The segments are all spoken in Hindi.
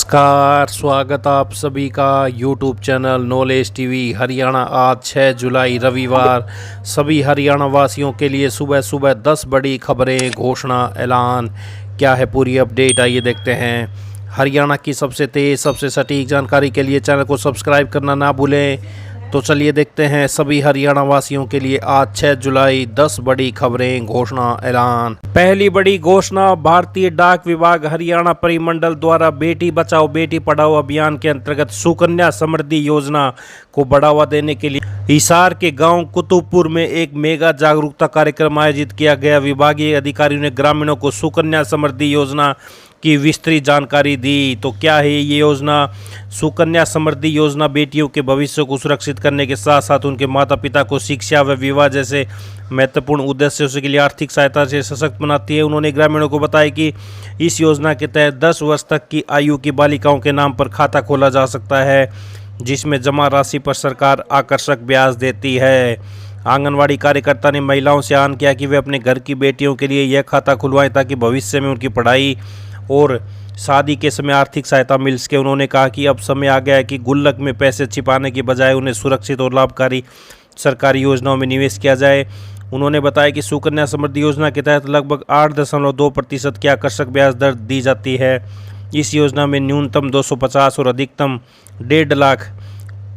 नमस्कार, स्वागत आप सभी का YouTube channel knowledge TV Haryana. आज 6 जुलाई रविवार सभी हरियाणा वासियों के लिए सुबह सुबह 10 बड़ी खबरें, घोषणा, ऐलान। क्या है पूरी अपडेट, आइए देखते हैं। हरियाणा की सबसे तेज़, सबसे सटीक जानकारी के लिए चैनल को सब्सक्राइब करना ना भूलें। तो चलिए देखते हैं सभी हरियाणा वासियों के लिए आज 6 जुलाई 10 बड़ी खबरें, घोषणा, ऐलान। पहली बड़ी घोषणा, भारतीय डाक विभाग हरियाणा परिमंडल द्वारा बेटी बचाओ बेटी पढ़ाओ अभियान के अंतर्गत सुकन्या समृद्धि योजना को बढ़ावा देने के लिए हिसार के गांव कुतुबपुर में एक मेगा जागरूकता कार्यक्रम आयोजित किया गया। विभागीय अधिकारियों ने ग्रामीणों को सुकन्या समृद्धि योजना की विस्तृत जानकारी दी। तो क्या है ये योजना? सुकन्या समृद्धि योजना बेटियों के भविष्य को सुरक्षित करने के साथ साथ उनके माता पिता को शिक्षा व विवाह जैसे महत्वपूर्ण उद्देश्यों के लिए आर्थिक सहायता से सशक्त बनाती है। उन्होंने ग्रामीणों को बताया कि इस योजना के तहत 10 वर्ष तक की आयु की बालिकाओं के नाम पर खाता खोला जा सकता है, जिसमें जमा राशि पर सरकार आकर्षक ब्याज देती है। आंगनवाड़ी कार्यकर्ता ने महिलाओं से आह्वान किया कि वे अपने घर की बेटियों के लिए यह खाता खुलवाएं ताकि भविष्य में उनकी पढ़ाई और शादी के समय आर्थिक सहायता मिल सके। उन्होंने कहा कि अब समय आ गया है कि गुल्लक में पैसे छिपाने की बजाय उन्हें सुरक्षित और लाभकारी सरकारी योजनाओं में निवेश किया जाए। उन्होंने बताया कि सुकन्या समृद्धि योजना के तहत लगभग 8.2% की आकर्षक ब्याज दर दी जाती है। इस योजना में न्यूनतम 250 और अधिकतम 1.5 लाख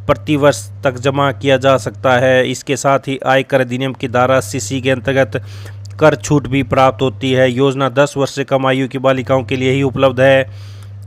प्रति वर्ष तक जमा किया जा सकता है। इसके साथ ही आयकर अधिनियम की धारा 80 के अंतर्गत कर छूट भी प्राप्त होती है। योजना 10 वर्ष से कम आयु की बालिकाओं के लिए ही उपलब्ध है।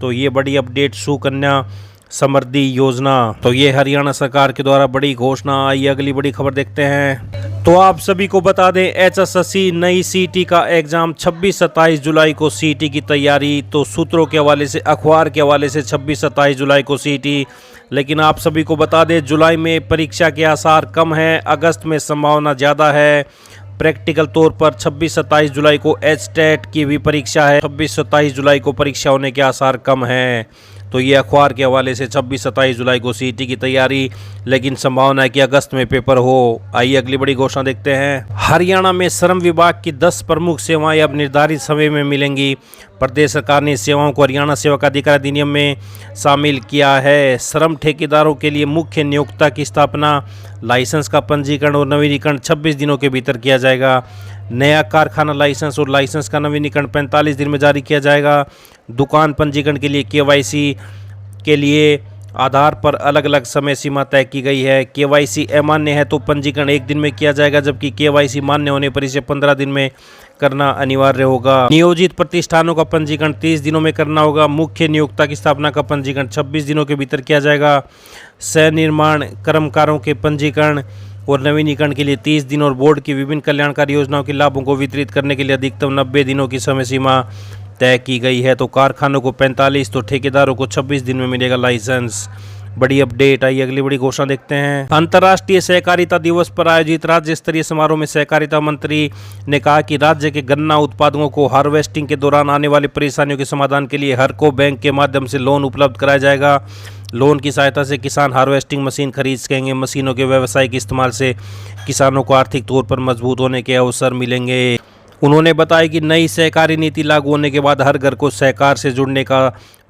तो ये बड़ी अपडेट सुकन्या समृद्धि योजना, तो ये हरियाणा सरकार के द्वारा बड़ी घोषणा। आइए अगली बड़ी खबर देखते हैं। तो आप सभी को बता दें, एचएसएससी नई सीटी का एग्जाम 26-27 जुलाई को सीटी की तैयारी। तो सूत्रों के हवाले से, अखबार के हवाले से 26-27 जुलाई को सीटी, लेकिन आप सभी को बता दें जुलाई में परीक्षा के आसार कम है, अगस्त में संभावना ज़्यादा है। प्रैक्टिकल तौर पर 26-27 जुलाई को एचटेट की भी परीक्षा है। 26-27 जुलाई को परीक्षा होने के आसार कम हैं। तो ये अखबार के हवाले से 26-27 जुलाई को सीटी की तैयारी, लेकिन संभावना है कि अगस्त में पेपर हो। आइए अगली बड़ी घोषणा देखते हैं। हरियाणा में श्रम विभाग की 10 प्रमुख सेवाएं अब निर्धारित समय में मिलेंगी। प्रदेश सरकार ने सेवाओं को हरियाणा सेवक अधिकार अधिनियम में शामिल किया है। श्रम ठेकेदारों के लिए मुख्य नियोक्ता की स्थापना, लाइसेंस का पंजीकरण और नवीनीकरण 26 दिनों के भीतर किया जाएगा। नया कारखाना लाइसेंस और लाइसेंस का नवीनीकरण 45 दिन में जारी किया जाएगा। दुकान पंजीकरण के लिए केवाईसी के लिए आधार पर अलग अलग समय सीमा तय की गई है। केवाईसी अमान्य है तो पंजीकरण 1 दिन में किया जाएगा, जबकि केवाईसी मान्य होने पर इसे 15 दिन में करना अनिवार्य होगा। नियोजित प्रतिष्ठानों का पंजीकरण 30 दिनों में करना होगा। मुख्य नियोक्ता की स्थापना का पंजीकरण 26 दिनों के भीतर किया जाएगा। सह निर्माण कर्मकारों के पंजीकरण और नवीनीकरण के लिए 30 दिन और बोर्ड की विभिन्न कल्याणकारी योजनाओं के लाभों को वितरित करने के लिए अधिकतम 90 दिनों की समय सीमा तय की गई है। तो कारखानों को 45, तो ठेकेदारों को 26 दिन में मिलेगा लाइसेंस। बड़ी अपडेट। आइए अगली बड़ी घोषणा देखते हैं। अंतर्राष्ट्रीय सहकारिता दिवस पर आयोजित राज्य स्तरीय समारोह में सहकारिता मंत्री ने कहा कि राज्य के गन्ना उत्पादकों को हार्वेस्टिंग के दौरान आने वाली परेशानियों के समाधान के लिए हरको बैंक के माध्यम से लोन उपलब्ध कराया जाएगा। लोन की सहायता से किसान हार्वेस्टिंग मशीन खरीद सकेंगे। मशीनों के व्यावसायिक इस्तेमाल से किसानों को आर्थिक तौर पर मजबूत होने के अवसर मिलेंगे। उन्होंने बताया कि नई सहकारी नीति लागू होने के बाद हर घर को सहकार से जुड़ने का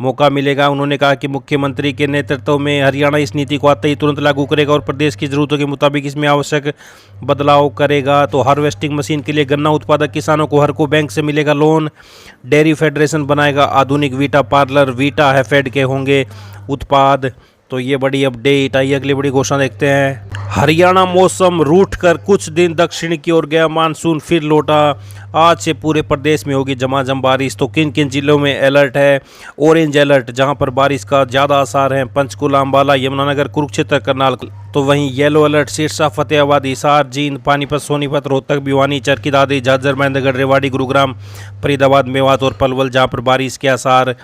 मौका मिलेगा। उन्होंने कहा कि मुख्यमंत्री के नेतृत्व में हरियाणा इस नीति को आते ही तुरंत लागू करेगा और प्रदेश की जरूरतों के मुताबिक इसमें आवश्यक बदलाव करेगा। तो हार्वेस्टिंग मशीन के लिए गन्ना उत्पादक किसानों को हरको बैंक से मिलेगा लोन। डेयरी फेडरेशन बनाएगा आधुनिक वीटा पार्लर, वीटा हैफेड के होंगे उत्पाद। तो ये बड़ी अपडेट। आइए अगली बड़ी घोषणा देखते हैं। हरियाणा मौसम रूठ कर कुछ दिन दक्षिण की ओर गया, मानसून फिर लौटा। आज से पूरे प्रदेश में होगी झमाझम बारिश। तो किन किन जिलों में अलर्ट है? ऑरेंज अलर्ट, जहां पर बारिश का ज़्यादा आसार है, पंचकुला, अंबाला, यमुनानगर, कुरुक्षेत्र, करनाल। तो वहीं येलो अलर्ट सिरसा, फतेहाबाद, हिसार, जींद, पानीपत, सोनीपत, रोहतक, भिवानी, चरखी दादरी, झाज्जर, महेंद्रगढ़, रेवाड़ी, गुरुग्राम, फरीदाबाद, मेवात और पलवल, जहाँ पर बारिश के आसार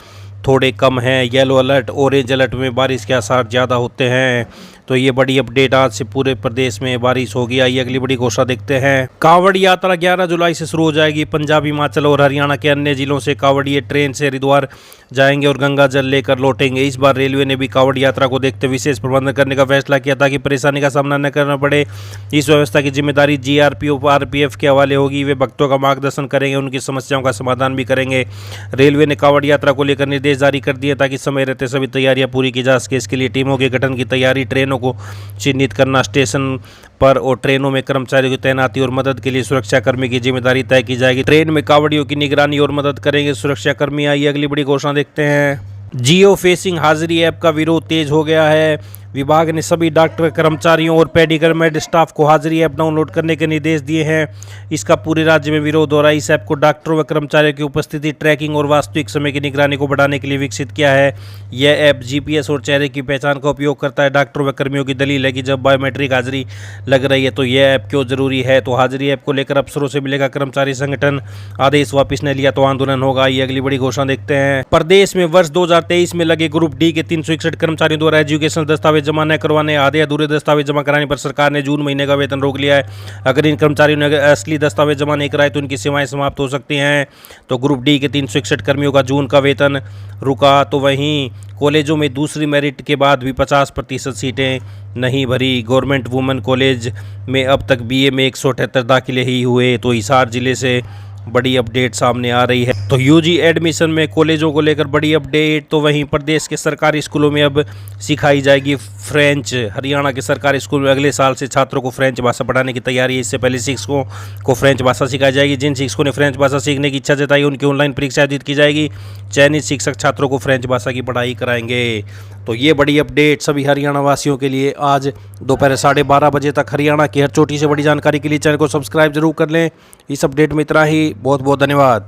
थोड़े कम हैं। येलो अलर्ट, ऑरेंज अलर्ट में बारिश के आसार ज़्यादा होते हैं। तो ये बड़ी अपडेट, आज से पूरे प्रदेश में बारिश होगी। आइए अगली बड़ी घोषणा देखते हैं। कांवड़ यात्रा 11 जुलाई से शुरू हो जाएगी। पंजाब, हिमाचल और हरियाणा के अन्य जिलों से कांवड़िए ट्रेन से हरिद्वार जाएंगे और गंगा जल लेकर लौटेंगे। इस बार रेलवे ने भी कांवड़ यात्रा को देखते विशेष प्रबंध करने का फैसला किया ताकि परेशानी का सामना न करना पड़े। इस व्यवस्था की जिम्मेदारी जीआरपीएफ आरपीएफ के हवाले होगी। वे भक्तों का मार्गदर्शन करेंगे, उनकी समस्याओं का समाधान भी करेंगे। रेलवे ने कांवड़ यात्रा को लेकर निर्देश जारी कर दिए ताकि समय रहते सभी तैयारियां पूरी की जा सके। इसके लिए टीमों के गठन की तैयारी, ट्रेनों को चिन्हित करना, स्टेशन पर और ट्रेनों में कर्मचारियों की तैनाती और मदद के लिए सुरक्षाकर्मी की जिम्मेदारी तय की जाएगी। ट्रेन में कांवड़ियों की निगरानी और मदद करेंगे सुरक्षाकर्मी। आइए अगली बड़ी घोषणा देखते हैं। जियो फेसिंग हाजिरी ऐप का विरोध तेज हो गया है। विभाग ने सभी डॉक्टर, कर्मचारियों और पेडिकल स्टाफ को हाजिरी ऐप डाउनलोड करने के निर्देश दिए हैं। इसका पूरे राज्य में विरोध हो रहा है। इस ऐप को डॉक्टरों व कर्मचारियों की उपस्थिति ट्रैकिंग और वास्तविक समय की निगरानी को बढ़ाने के लिए विकसित किया है। यह ऐप जीपीएस और चेहरे की पहचान का उपयोग करता है। डॉक्टरों व कर्मियों की दलील है कि जब बायोमेट्रिक हाजिरी लग रही है तो यह ऐप क्यों जरूरी है। तो हाजिरी ऐप को लेकर अफसरों से मिलेगा कर्मचारी संगठन। आदेश वापस न लिया तो आंदोलन होगा। ये अगली बड़ी घोषणा देखते हैं। प्रदेश में वर्ष 2023 में लगे ग्रुप डी के 361 कर्मचारियों द्वारा एजुकेशन दस्तावेज जमा न करवाने, आधे अधूरे दस्तावेज जमा कराने पर सरकार ने जून महीने का वेतन रोक लिया है। अगर इन कर्मचारियों ने असली दस्तावेज जमा नहीं कराए तो उनकी सेवाएं समाप्त हो सकती हैं। तो ग्रुप डी के 361 कर्मियों का जून का वेतन रुका। तो वहीं कॉलेजों में दूसरी मेरिट के बाद भी 50% सीटें नहीं भरी। गवर्नमेंट वुमेन कॉलेज में अब तक बीए में 178 दाखिले ही हुए। तो हिसार जिले से बड़ी अपडेट सामने आ रही है। तो यूजी एडमिशन में कॉलेजों को लेकर बड़ी अपडेट। तो वहीं प्रदेश के सरकारी स्कूलों में अब सिखाई जाएगी फ्रेंच। हरियाणा के सरकारी स्कूल में अगले साल से छात्रों को फ्रेंच भाषा पढ़ाने की तैयारी है। इससे पहले शिक्षकों को फ्रेंच भाषा सिखाई जाएगी। जिन शिक्षकों ने फ्रेंच भाषा सीखने की इच्छा जताई उनकी ऑनलाइन परीक्षा आयोजित की जाएगी। चयनित शिक्षक छात्रों को फ्रेंच भाषा की पढ़ाई कराएंगे। तो ये बड़ी अपडेट सभी हरियाणा वासियों के लिए। आज दोपहर 12:30 बजे तक हरियाणा की हर छोटी से बड़ी जानकारी के लिए चैनल को सब्सक्राइब जरूर कर लें। इस अपडेट में इतना ही। बहुत बहुत धन्यवाद।